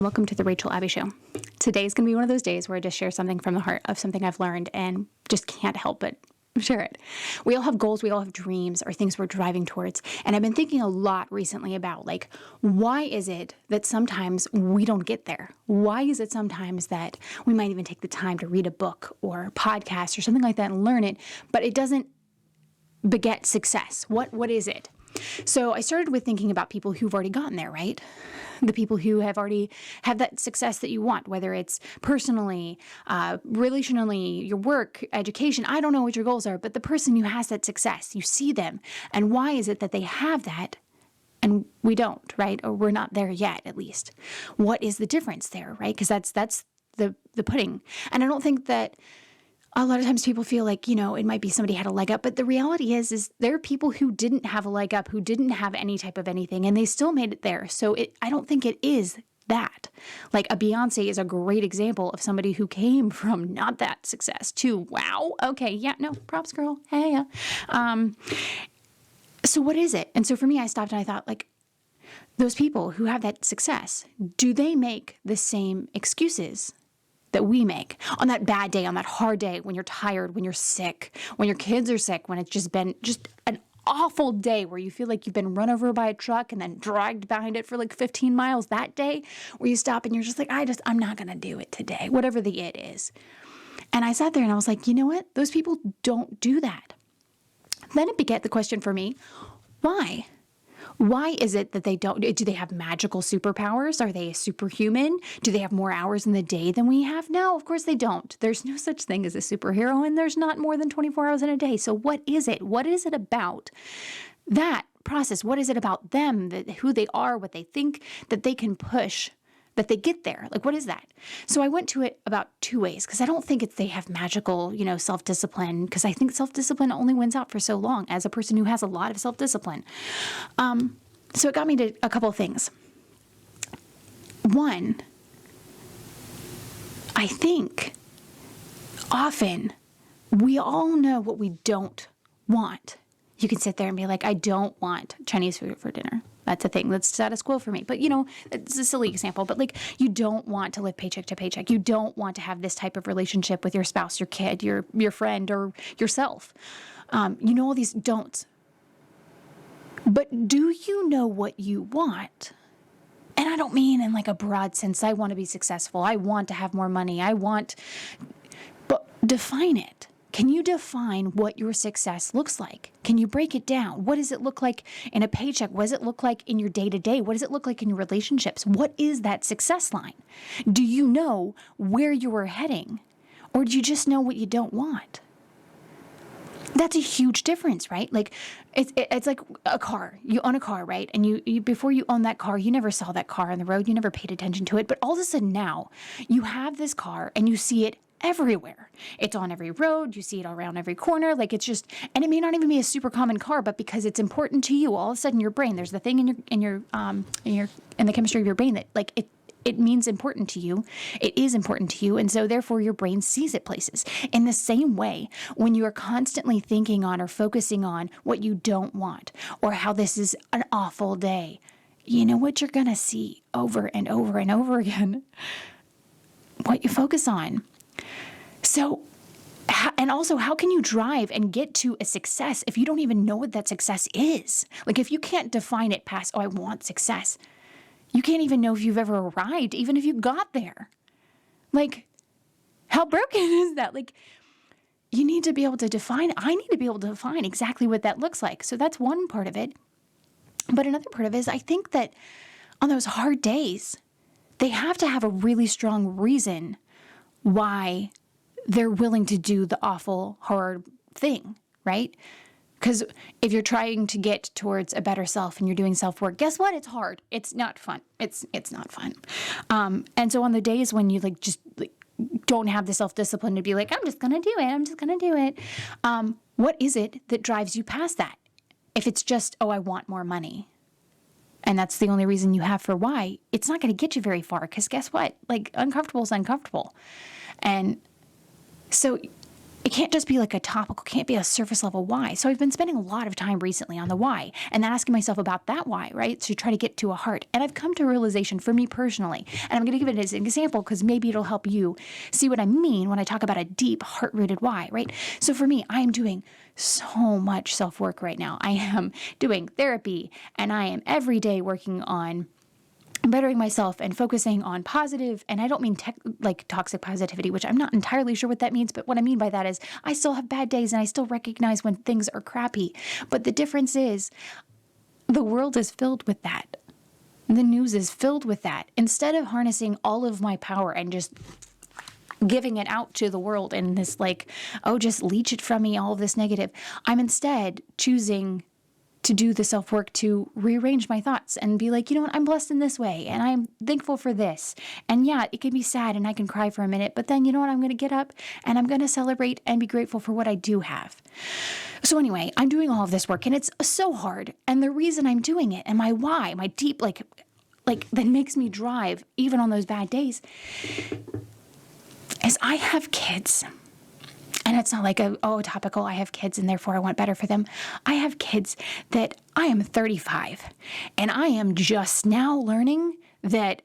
Welcome to the Rachel Abbey Show. Today's going to be one of those days where I just share something from the heart of something I've learned and just can't help but share it. We all have goals, we all have dreams or things we're driving towards. And I've been thinking a lot recently about why is it that sometimes we don't get there? Why is it sometimes that we might even take the time to read a book or a podcast or something like that and learn it, but it doesn't beget success? What is it? So I started with thinking about people who've already gotten there, right? The people who have already had that success that you want, whether it's personally, relationally, your work, education. I don't know what your goals are, but the person who has that success, you see them. And why is it that they have that and we don't, right? Or we're not there yet, at least. What is the difference there, right? Because that's the pudding. And I don't think that a lot of times people feel like, it might be somebody had a leg up, but the reality is there are people who didn't have a leg up, who didn't have any type of anything, and they still made it there. So I don't think it is that. Like a Beyonce is a great example of somebody who came from not that success to, wow, okay, yeah, no, props, girl, hey, yeah. So what is it? And so for me, I stopped and I thought, those people who have that success, do they make the same excuses that we make on that bad day, on that hard day, when you're tired, when you're sick, when your kids are sick, when it's just been an awful day where you feel like you've been run over by a truck and then dragged behind it for 15 miles that day, where you stop and you're just like, I'm not going to do it today, whatever the it is. And I sat there and I was like, you know what? Those people don't do that. Then it begat the question for me, why? Why is it that they don't? Do they have magical superpowers? Are they a superhuman? Do they have more hours in the day than we have? No, of course they don't. There's no such thing as a superhero, and there's not more than 24 hours in a day. So what is it? What is it about that process? What is it about them, who they are, what they think, that they can push, that they get there? What is that? So I went to it about two ways, because I don't think they have magical, self-discipline, because I think self-discipline only wins out for so long as a person who has a lot of self-discipline. So it got me to a couple of things. One, I think often we all know what we don't want. You can sit there and be like, I don't want Chinese food for dinner. That's a thing. That's status quo for me. But, it's a silly example. But you don't want to live paycheck to paycheck. You don't want to have this type of relationship with your spouse, your kid, your friend, or yourself. All these don'ts. But do you know what you want? And I don't mean in a broad sense. I want to be successful. I want to have more money. But define it. Can you define what your success looks like? Can you break it down? What does it look like in a paycheck? What does it look like in your day-to-day? What does it look like in your relationships? What is that success line? Do you know where you are heading? Or do you just know what you don't want? That's a huge difference, right? It's like a car. You own a car, right? And you before you own that car, you never saw that car on the road. You never paid attention to it. But all of a sudden now, you have this car and you see it everywhere. It's on every road. You see it around every corner. It's just, and it may not even be a super common car, but because it's important to you, all of a sudden your brain, there's the thing in the chemistry of your brain that it means important to you. It is important to you. And so therefore your brain sees it places. In the same way, when you are constantly thinking on or focusing on what you don't want or how this is an awful day, you know what you're going to see over and over and over again? What you focus on. So, and also, how can you drive and get to a success if you don't even know what that success is? If you can't define it past, I want success. You can't even know if you've ever arrived, even if you got there. How broken is that? You need to be able to define, I need to be able to define exactly what that looks like. So that's one part of it. But another part of it is I think that on those hard days, they have to have a really strong reason why they're willing to do the awful, hard thing, right? Because if you're trying to get towards a better self and you're doing self-work, guess what? It's hard. It's not fun. It's not fun. And so on the days when you don't have the self-discipline to be I'm just going to do it. I'm just going to do it. What is it that drives you past that? If it's just, I want more money, and that's the only reason you have for why, it's not going to get you very far. Because guess what? Uncomfortable is uncomfortable. And so it can't just be like a topical, can't be a surface level why. So I've been spending a lot of time recently on the why and then asking myself about that why, right? To try to get to a heart. And I've come to a realization for me personally, and I'm going to give it as an example because maybe it'll help you see what I mean when I talk about a deep heart-rooted why, right? So for me, I'm doing so much self-work right now. I am doing therapy, and I am every day working on bettering myself and focusing on positive, and I don't mean like toxic positivity, which I'm not entirely sure what that means, but what I mean by that is I still have bad days and I still recognize when things are crappy. But the difference is the world is filled with that. The news is filled with that. Instead of harnessing all of my power and just giving it out to the world and this like, oh, just leech it from me, all of this negative, I'm instead choosing to do the self-work to rearrange my thoughts and be like, you know what, I'm blessed in this way and I'm thankful for this. And yeah, it can be sad and I can cry for a minute, but then you know what, I'm going to get up and I'm going to celebrate and be grateful for what I do have. So anyway, I'm doing all of this work and it's so hard. And the reason I'm doing it and my why, my deep, like that makes me drive even on those bad days is I have kids. And it's not like, topical, I have kids and therefore I want better for them. I have kids that I am 35 and I am just now learning that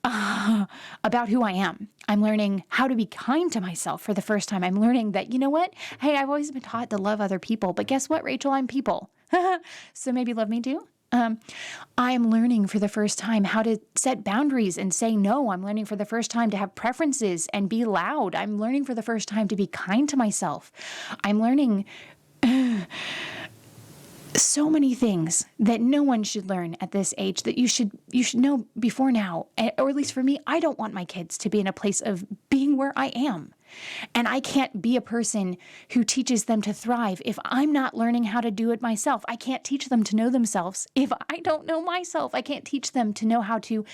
about who I am. I'm learning how to be kind to myself for the first time. I'm learning that, you know what? Hey, I've always been taught to love other people, but guess what, Rachel? I'm people. So maybe love me too. I'm learning for the first time how to set boundaries and say no. I'm learning for the first time to have preferences and be loud. I'm learning for the first time to be kind to myself. I'm learning so many things that no one should learn at this age that you should know before now. Or at least for me, I don't want my kids to be in a place of being where I am. And I can't be a person who teaches them to thrive if I'm not learning how to do it myself. I can't teach them to know themselves if I don't know myself. I can't teach them to know how to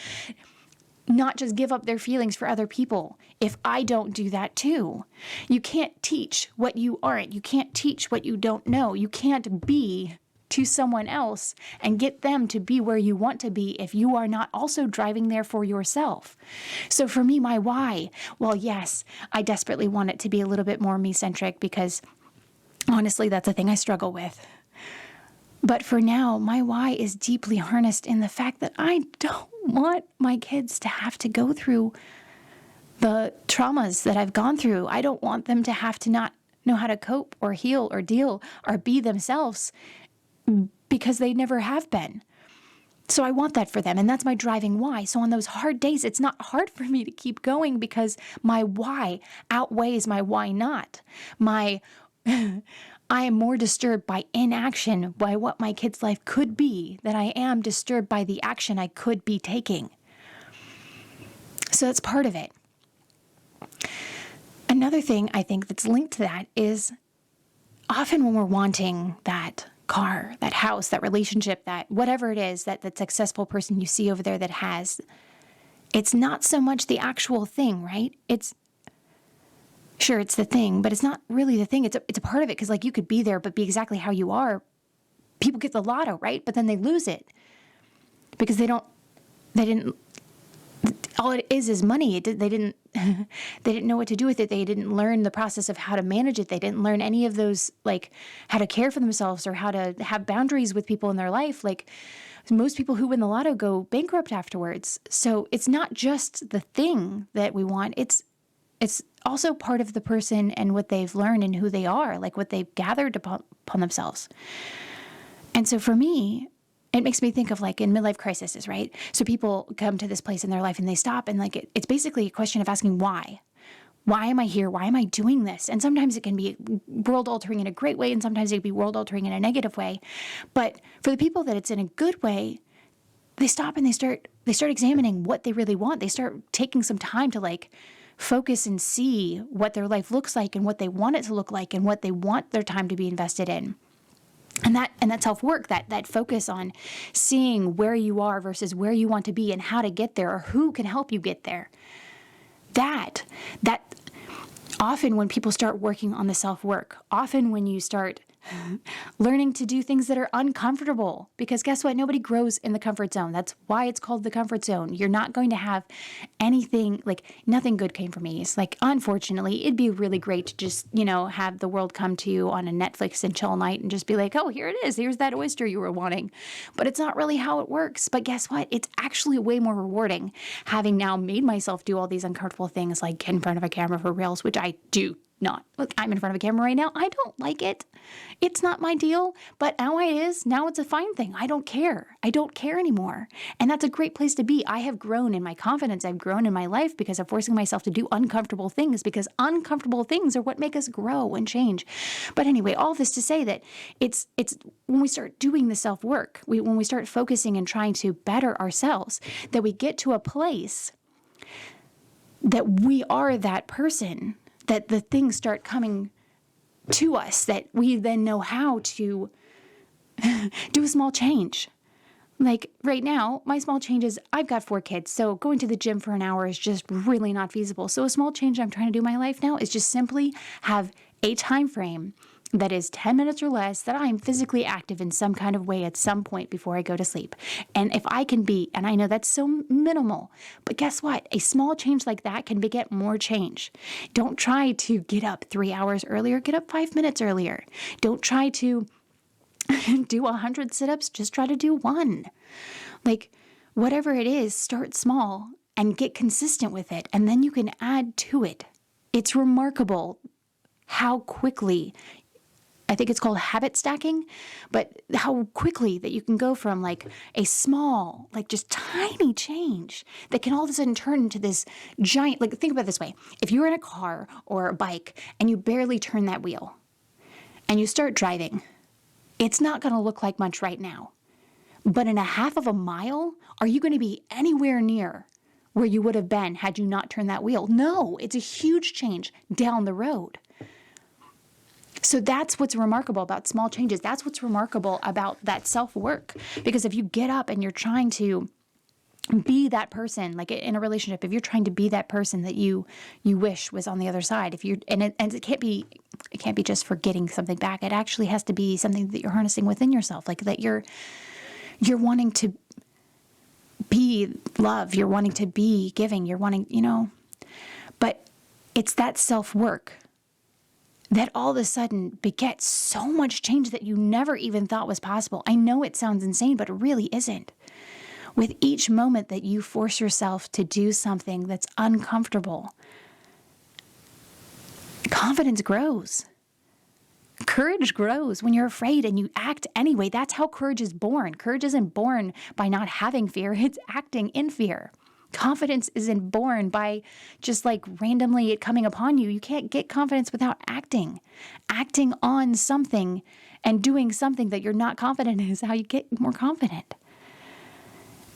not just give up their feelings for other people if I don't do that too. You can't teach what you aren't. You can't teach what you don't know. You can't be to someone else and get them to be where you want to be if you are not also driving there for yourself. So for me, my why, well, yes, I desperately want it to be a little bit more me-centric because honestly, that's a thing I struggle with. But for now, my why is deeply harnessed in the fact that I don't want my kids to have to go through the traumas that I've gone through. I don't want them to have to not know how to cope or heal or deal or be themselves because they never have been. So I want that for them, and that's my driving why. So on those hard days, it's not hard for me to keep going because my why outweighs my why not. I am more disturbed by inaction, by what my kid's life could be, than I am disturbed by the action I could be taking. So that's part of it. Another thing I think that's linked to that is often when we're wanting that car, that house, that relationship, that whatever it is that successful person you see over there that has, it's not so much the actual thing, right? It's the thing, but it's not really the thing. It's a part of it because like you could be there, but be exactly how you are. People get the lotto, right? But then they lose it because all it is money. They didn't know what to do with it. They didn't learn the process of how to manage it. They didn't learn any of those, like how to care for themselves or how to have boundaries with people in their life. Like most people who win the lotto go bankrupt afterwards. So it's not just the thing that we want. It's also part of the person and what they've learned and who they are, like what they've gathered upon themselves. And so for me, it makes me think of like in midlife crises, right? So people come to this place in their life and they stop and like it's basically a question of asking why. Why am I here? Why am I doing this? And sometimes it can be world altering in a great way and sometimes it can be world altering in a negative way. But for the people that it's in a good way, they stop and they start examining what they really want. They start taking some time to like focus and see what their life looks like and what they want it to look like and what they want their time to be invested in. And that self-work, that focus on seeing where you are versus where you want to be and how to get there or who can help you get there. That often when people start working on the self-work, often when you start Learning to do things that are uncomfortable, because guess what? Nobody grows in the comfort zone. That's why it's called the comfort zone. You're not going to have anything, like nothing good came from me. It's like, unfortunately, it'd be really great to just, have the world come to you on a Netflix and chill night and just be like, oh, here it is. Here's that oyster you were wanting. But it's not really how it works. But guess what? It's actually way more rewarding having now made myself do all these uncomfortable things, like get in front of a camera for reels, which I do not. Look, I'm in front of a camera right now. I don't like it. It's not my deal, but now it is. Now it's a fine thing. I don't care. I don't care anymore. And that's a great place to be. I have grown in my confidence. I've grown in my life because of forcing myself to do uncomfortable things, because uncomfortable things are what make us grow and change. But anyway, all this to say that it's when we start doing the self-work, when we start focusing and trying to better ourselves, that we get to a place that we are that person, that the things start coming to us, that we then know how to do a small change. Like right now, my small change is I've got 4 kids, so going to the gym for an hour is just really not feasible. So a small change I'm trying to do in my life now is just simply have a time frame that is 10 minutes or less that I'm physically active in some kind of way at some point before I go to sleep. And if I can be, and I know that's so minimal, but guess what? A small change like that can beget more change. Don't try to get up 3 hours earlier, get up 5 minutes earlier. Don't try to do 100 sit-ups, just try to do 1. Like whatever it is, start small and get consistent with it, and then you can add to it. It's remarkable how quickly, I think it's called habit stacking, but how quickly that you can go from like a small, like just tiny change that can all of a sudden turn into this giant, like think about it this way. If you're in a car or a bike and you barely turn that wheel and you start driving, it's not going to look like much right now. But in a half of a mile, are you going to be anywhere near where you would have been had you not turned that wheel? No, it's a huge change down the road. So that's what's remarkable about small changes. That's what's remarkable about that self-work. Because if you get up and you're trying to be that person, like in a relationship, if you're trying to be that person that you wish was on the other side, and it can't be just for getting something back. It actually has to be something that you're harnessing within yourself, like that you're wanting to be love, you're wanting to be giving, you're wanting, but it's that self-work that all of a sudden begets so much change that you never even thought was possible. I know it sounds insane, but it really isn't. With each moment that you force yourself to do something that's uncomfortable, confidence grows. Courage grows when you're afraid and you act anyway. That's how courage is born. Courage isn't born by not having fear. It's acting in fear. Confidence isn't born by just like randomly it coming upon you. You can't get confidence without acting. Acting on something and doing something that you're not confident in is how you get more confident.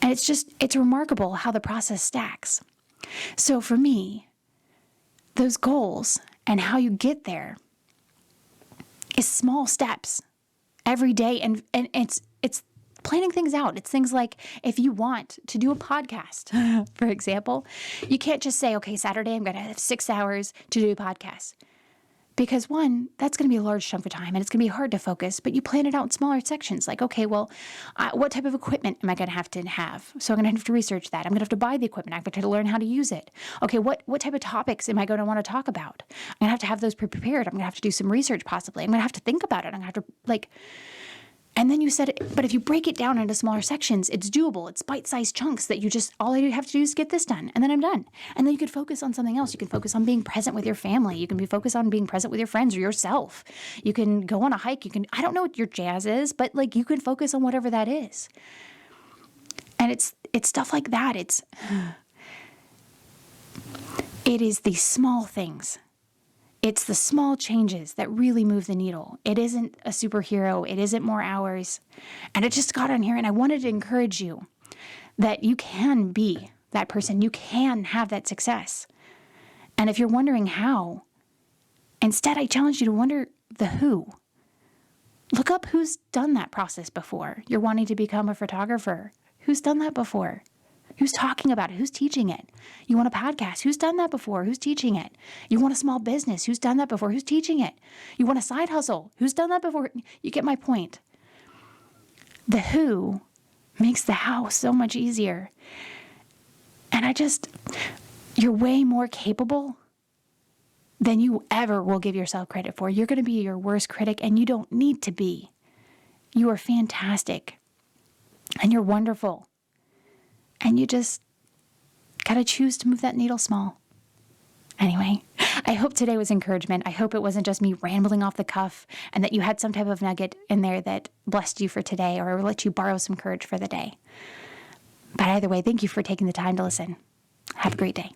And it's remarkable how the process stacks. So for me, those goals and how you get there is small steps every day. And it's planning things out. It's things like if you want to do a podcast, for example, you can't just say, okay, Saturday, I'm going to have 6 hours to do a podcast. Because one, that's going to be a large chunk of time and it's going to be hard to focus, but you plan it out in smaller sections. Like, okay, well, what type of equipment am I going to have? So I'm going to have to research that. I'm going to have to buy the equipment. I'm going to have to learn how to use it. Okay, what type of topics am I going to want to talk about? I'm going to have those prepared. I'm going to have to do some research possibly. I'm going to have to think about it. I'm going to have to and then you said, but if you break it down into smaller sections, it's doable. It's bite-sized chunks that all I have to do is get this done, and then I'm done. And then you could focus on something else. You can focus on being present with your family. You can be focused on being present with your friends or yourself. You can go on a hike. I don't know what your jazz is, but like you can focus on whatever that is. And it's stuff like that. It is the small things. It's the small changes that really move the needle. It isn't a superhero. It isn't more hours. And it just got on here, and I wanted to encourage you that you can be that person. You can have that success. And if you're wondering how, instead I challenge you to wonder the who. Look up who's done that process before. You're wanting to become a photographer. Who's done that before? Who's talking about it? Who's teaching it? You want a podcast? Who's done that before? Who's teaching it? You want a small business? Who's done that before? Who's teaching it? You want a side hustle? Who's done that before? You get my point. The who makes the how so much easier. And you're way more capable than you ever will give yourself credit for. You're going to be your worst critic, and you don't need to be. You are fantastic, and you're wonderful. And you just got to choose to move that needle small. Anyway, I hope today was encouragement. I hope it wasn't just me rambling off the cuff, and that you had some type of nugget in there that blessed you for today or let you borrow some courage for the day. But either way, thank you for taking the time to listen. Have a great day.